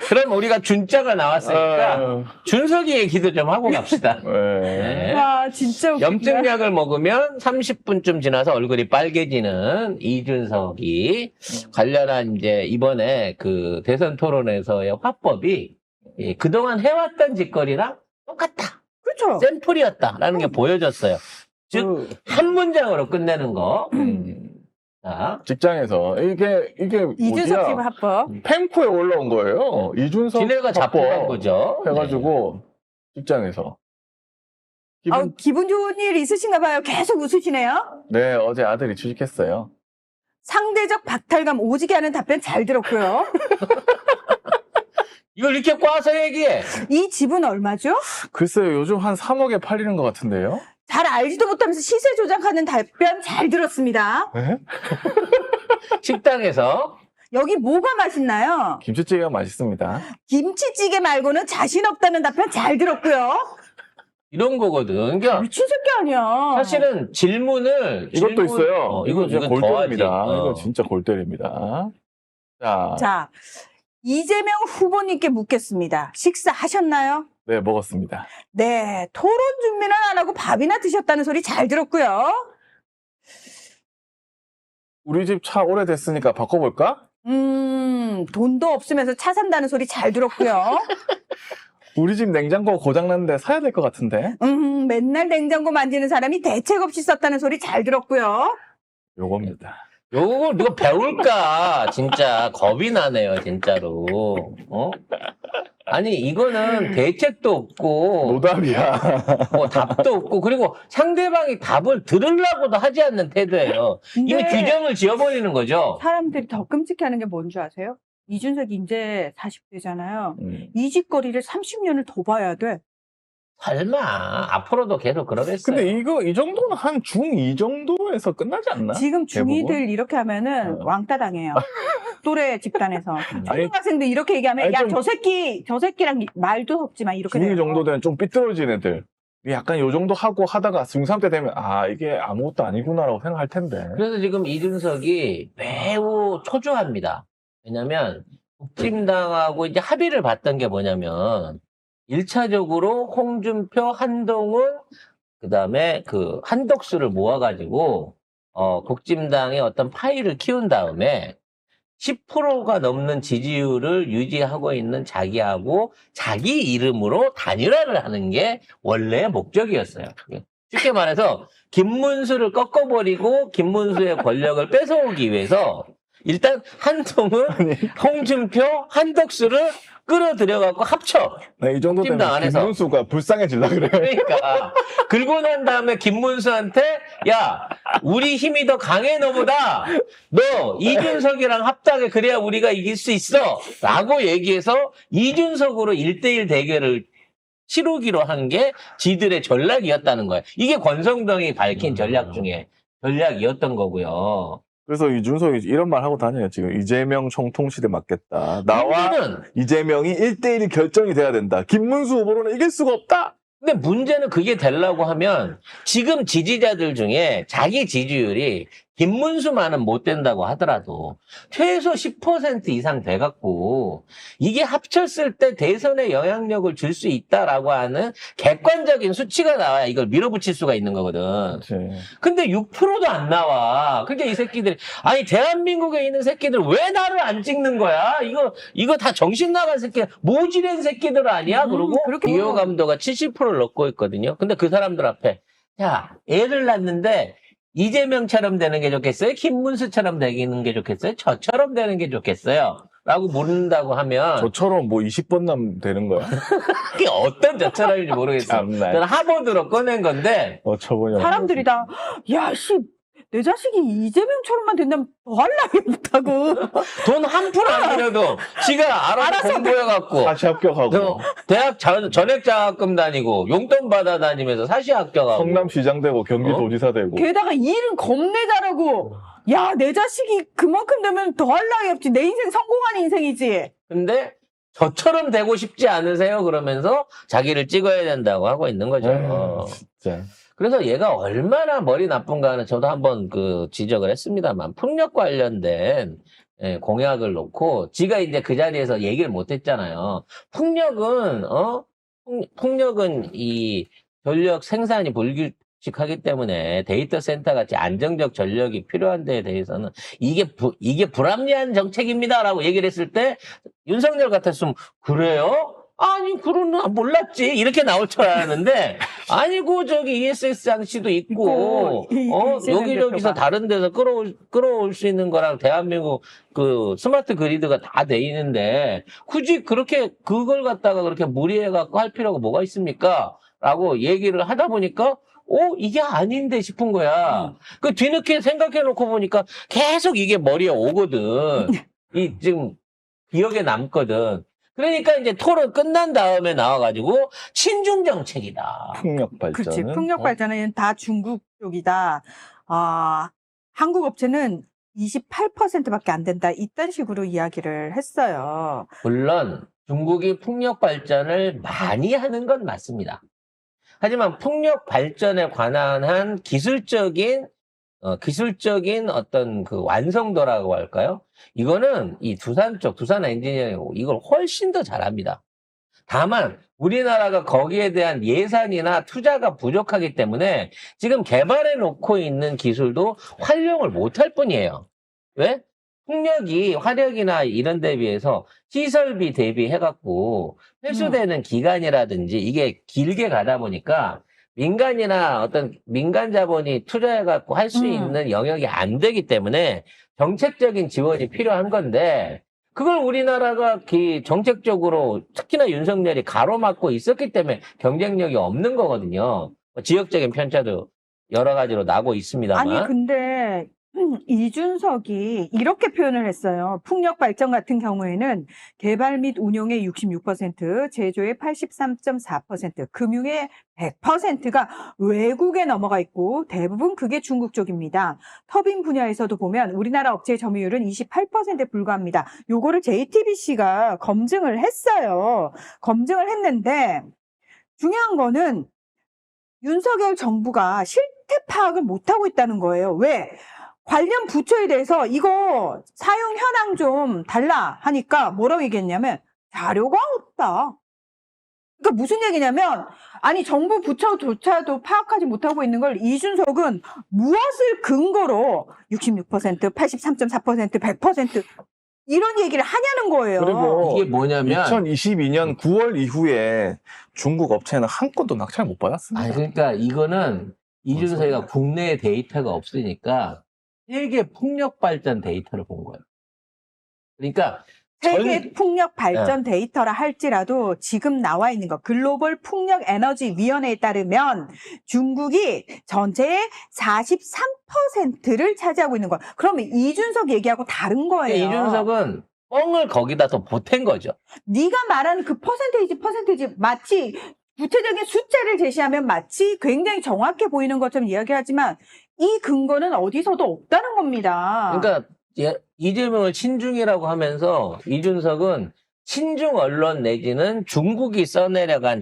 그럼 우리가 준자가 나왔으니까 준석이 얘기도 좀 하고 갑시다. 네. 와, 진짜 웃기다. 염증약을 먹으면 30분쯤 지나서 얼굴이 빨개지는 이준석이 관련한 이제 이번에 그 대선 토론에서의 화법이 그동안 해왔던 짓거리랑 똑같다. 그렇죠. 샘플이었다라는 게 보여졌어요. 즉, 한 문장으로 끝내는 거. 자, 직장에서 이게 이준석 팀 어디야? 합법. 펜코에 올라온 거예요. 이준석 지네가 자폭한 합법 거죠. 해가지고 직장에서 기분 좋은 일 있으신가 봐요. 계속 웃으시네요. 네, 어제 아들이 취직했어요. 상대적 박탈감 오지게 하는 답변 잘 들었고요. 이걸 이렇게 꽈서 얘기해. 이 집은 얼마죠? 글쎄요, 요즘 한 3억에 팔리는 것 같은데요? 잘 알지도 못하면서 시세 조작하는 답변 잘 들었습니다. 네? 식당에서 여기 뭐가 맛있나요? 김치찌개가 맛있습니다. 김치찌개 말고는 자신 없다는 답변 잘 들었고요. 이런 거거든. 그러니까 미친 새끼 아니야. 사실은 질문을 이것도 있어요. 이건 진짜 이건 골 더하지. 때립니다. 이거 진짜 골 때립니다. 자, 이재명 후보님께 묻겠습니다. 식사하셨나요? 네, 먹었습니다. 네, 토론 준비는 안 하고 밥이나 드셨다는 소리 잘 들었고요. 우리 집 차 오래됐으니까 바꿔볼까? 돈도 없으면서 차 산다는 소리 잘 들었고요. 우리 집 냉장고 고장났는데 사야 될 것 같은데? 맨날 냉장고 만지는 사람이 대책 없이 썼다는 소리 잘 들었고요. 요겁니다. 요거 누가 배울까? 진짜 겁이 나네요, 진짜로. 어? 아니 이거는 대책도 없고 노답이야. 뭐 답도 없고 그리고 상대방이 답을 들으려고도 하지 않는 태도예요. 이미 근데 규정을 지어버리는 거죠. 사람들이 더 끔찍해하는 게 뭔 줄 아세요? 이준석이 이제 40대잖아요. 이 짓거리를 30년을 더 봐야 돼. 설마 앞으로도 계속 그러겠어요. 근데 이 정도는 한 중2 정도에서 끝나지 않나? 지금 중2들 대부분? 이렇게 하면은 왕따 당해요. 또래 집단에서. 아니, 초등학생도 이렇게 얘기하면 아니, 야, 좀- 저 새끼랑 말도 섞지 마. 이렇게 중2 돼요. 정도 되면 좀 삐뚤어진 애들. 약간 요 정도 하고 하다가 중3 때 되면 이게 아무것도 아니구나라고 생각할 텐데. 그래서 지금 이준석이 매우 초조합니다. 왜냐면 국힘당하고 이제 합의를 봤던 게 뭐냐면 1차적으로 홍준표, 한동훈, 그 다음에 그 한덕수를 모아가지고 국힘당의 어떤 파이를 키운 다음에 10%가 넘는 지지율을 유지하고 있는 자기하고 자기 이름으로 단일화를 하는 게 원래의 목적이었어요. 쉽게 말해서 김문수를 꺾어버리고 김문수의 권력을 뺏어오기 위해서 일단 한동훈, 홍준표, 한덕수를 끌어들여갖고 합쳐. 네, 이 정도 국힘당 되면 안에서. 김문수가 불쌍해질라 그래. 그러니까 긁고 난 다음에 김문수한테 야 우리 힘이 더 강해 너보다 너 이준석이랑 합당해 그래야 우리가 이길 수 있어 라고 얘기해서 이준석으로 1대1 대결을 치르기로 한 게 지들의 전략이었다는 거예요. 이게 권성동이 밝힌 전략 중에 전략이었던 거고요. 그래서 이준석이 이런 말 하고 다녀요. 지금 이재명 총통실에 맞겠다. 나와 문제는, 이재명이 1대1 결정이 돼야 된다. 김문수 후보로는 이길 수가 없다. 근데 문제는 그게 되려고 하면 지금 지지자들 중에 자기 지지율이 김문수만은 못 된다고 하더라도 최소 10% 이상 돼갖고 이게 합쳤을 때 대선에 영향력을 줄 수 있다라고 하는 객관적인 수치가 나와야 이걸 밀어붙일 수가 있는 거거든. 그렇지. 근데 6%도 안 나와. 그러니까 이 새끼들이 아니 대한민국에 있는 새끼들 왜 나를 안 찍는 거야? 이거 다 정신 나간 새끼, 모질한 새끼들 아니야? 그러고 그렇게- 이호 감도가 70%를 넣고 있거든요. 근데 그 사람들 앞에 야 애를 낳는데 이재명처럼 되는 게 좋겠어요? 김문수처럼 되는 게 좋겠어요? 저처럼 되는 게 좋겠어요? 라고 물는다고 하면 저처럼 뭐 20번남 되는 거야. 그게 어떤 저처럼인지 모르겠어요. 참나. 저는 하버드로 꺼낸 건데 어처구니 사람들이 다, 야, 씨, 내 자식이 이재명처럼만 된다면 더 할라게 못하고. 돈 한 푼 안 들여도 지가 알아서 공부해갖고 다시 합격하고 대학 전액장학금 다니고 용돈 받아 다니면서 사시 합격하고 성남시장 되고 경기도지사 되고 게다가 일은 겁내 잘하고. 야, 내 자식이 그만큼 되면 더 할라게 없지. 내 인생 성공한 인생이지. 근데 저처럼 되고 싶지 않으세요? 그러면서 자기를 찍어야 된다고 하고 있는 거죠. 에휴, 진짜. 그래서 얘가 얼마나 머리 나쁜가는 저도 한번 그 지적을 했습니다만 폭력 관련된 예, 공약을 놓고 지가 이제 그 자리에서 얘기를 못 했잖아요. 풍력은 이 전력 생산이 불규칙하기 때문에 데이터 센터 같이 안정적 전력이 필요한 데에 대해서는 이게 불합리한 정책입니다라고 얘기를 했을 때 윤석열 같았으면 그래요? 아니, 그러는 몰랐지. 이렇게 나올 줄 알았는데, 아니고, 저기 ESS 장치도 있고, 여기저기서 다른 데서 끌어올 수 있는 거랑 대한민국 그 스마트 그리드가 다 돼 있는데, 굳이 그걸 갖다가 그렇게 무리해갖고 할 필요가 뭐가 있습니까? 라고 얘기를 하다 보니까, 이게 아닌데 싶은 거야. 그 뒤늦게 생각해 놓고 보니까 계속 이게 머리에 오거든. 지금 기억에 남거든. 그러니까 이제 토론 끝난 다음에 나와가지고 친중 정책이다. 풍력 발전은. 그렇지. 풍력 발전은 다 중국 쪽이다. 한국 업체는 28%밖에 안 된다. 이딴 식으로 이야기를 했어요. 물론 중국이 풍력 발전을 많이 하는 건 맞습니다. 하지만 풍력 발전에 관한 기술적인 어떤 그 완성도라고 할까요? 이거는 이 두산 엔지니어링 이걸 훨씬 더 잘합니다. 다만 우리나라가 거기에 대한 예산이나 투자가 부족하기 때문에 지금 개발해 놓고 있는 기술도 활용을 못할 뿐이에요. 왜? 풍력이 화력이나 이런 데 비해서 시설비 대비해갖고 회수되는 기간이라든지 이게 길게 가다 보니까 민간이나 어떤 민간 자본이 투자해갖고 할 수 있는 영역이 안 되기 때문에 정책적인 지원이 필요한 건데 그걸 우리나라가 정책적으로 특히나 윤석열이 가로막고 있었기 때문에 경쟁력이 없는 거거든요. 지역적인 편차도 여러 가지로 나고 있습니다만. 아니 근데 이준석이 이렇게 표현을 했어요. 풍력 발전 같은 경우에는 개발 및 운용의 66%, 제조의 83.4%, 금융의 100%가 외국에 넘어가 있고 대부분 그게 중국 쪽입니다. 터빈 분야에서도 보면 우리나라 업체의 점유율은 28%에 불과합니다. 요거를 JTBC가 검증을 했어요. 검증을 했는데 중요한 거는 윤석열 정부가 실태 파악을 못하고 있다는 거예요. 왜? 관련 부처에 대해서 이거 사용 현황 좀 달라 하니까 뭐라고 얘기했냐면 자료가 없다. 그러니까 무슨 얘기냐면 아니 정부 부처조차도 파악하지 못하고 있는 걸 이준석은 무엇을 근거로 66%, 83.4%, 100% 이런 얘기를 하냐는 거예요. 그리고 이게 뭐냐면 2022년 9월 이후에 중국 업체는 한 건도 낙찰 못 받았습니다. 그러니까 이거는 이준석이가 국내에 데이터가 없으니까 세계 풍력 발전 데이터를 본 거예요. 그러니까 세계 풍력 발전 데이터라 할지라도 지금 나와 있는 거 글로벌 풍력 에너지 위원회에 따르면 중국이 전체의 43%를 차지하고 있는 거예요. 그러면 이준석 얘기하고 다른 거예요. 이준석은 뻥을 거기다 더 보탠 거죠. 네가 말하는 그 퍼센테이지 마치 구체적인 숫자를 제시하면 마치 굉장히 정확해 보이는 것처럼 이야기하지만 이 근거는 어디서도 없다는 겁니다. 그러니까 이재명을 친중이라고 하면서 이준석은 친중 언론 내지는 중국이 써내려간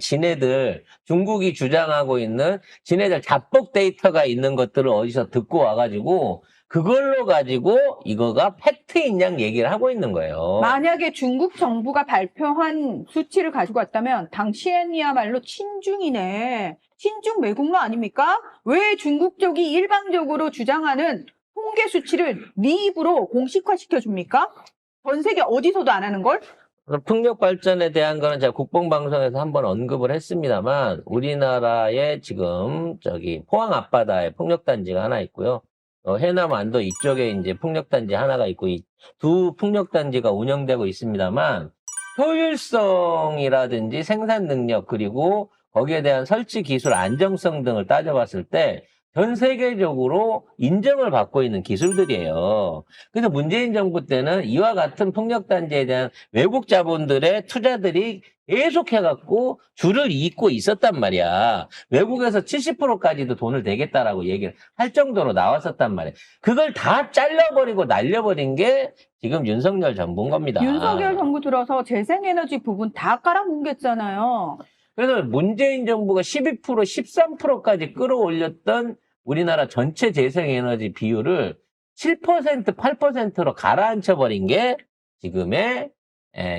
중국이 주장하고 있는 지네들 자뻑 데이터가 있는 것들을 어디서 듣고 와가지고 그걸로 가지고 이거가 팩트인 양 얘기를 하고 있는 거예요. 만약에 중국 정부가 발표한 수치를 가지고 왔다면 당시엔이야말로 친중이네. 친중 매국노 아닙니까? 왜 중국 쪽이 일방적으로 주장하는 통계 수치를 네 입으로 공식화시켜 줍니까? 전 세계 어디서도 안 하는 걸? 풍력 발전에 대한 거는 제가 국뽕방송에서 한번 언급을 했습니다만 우리나라에 지금 포항 앞바다에 풍력단지가 하나 있고요. 해남 안도 이쪽에 이제 풍력단지 하나가 있고 이 두 풍력단지가 운영되고 있습니다만 효율성이라든지 생산 능력 그리고 거기에 대한 설치 기술 안정성 등을 따져봤을 때 전 세계적으로 인정을 받고 있는 기술들이에요. 그래서 문재인 정부 때는 이와 같은 풍력단지에 대한 외국 자본들의 투자들이 계속해갖고 줄을 잇고 있었단 말이야. 외국에서 70%까지도 돈을 내겠다라고 얘기를 할 정도로 나왔었단 말이야. 그걸 다 잘라버리고 날려버린 게 지금 윤석열 정부인 겁니다. 윤석열 정부 들어서 재생에너지 부분 다 깔아뭉갰잖아요. 그래서 문재인 정부가 12%, 13%까지 끌어올렸던 우리나라 전체 재생에너지 비율을 7%, 8%로 가라앉혀버린 게 지금의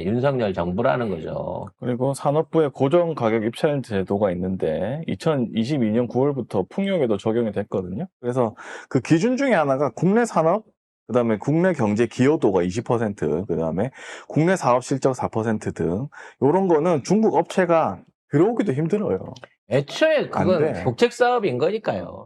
윤석열 정부라는 거죠. 그리고 산업부의 고정가격 입찰 제도가 있는데 2022년 9월부터 풍력에도 적용이 됐거든요. 그래서 그 기준 중에 하나가 국내 산업, 그다음에 국내 경제 기여도가 20%, 그다음에 국내 사업 실적 4% 등 이런 거는 중국 업체가 들어오기도 힘들어요. 애초에 안 그건 돼. 국책 사업인 거니까요.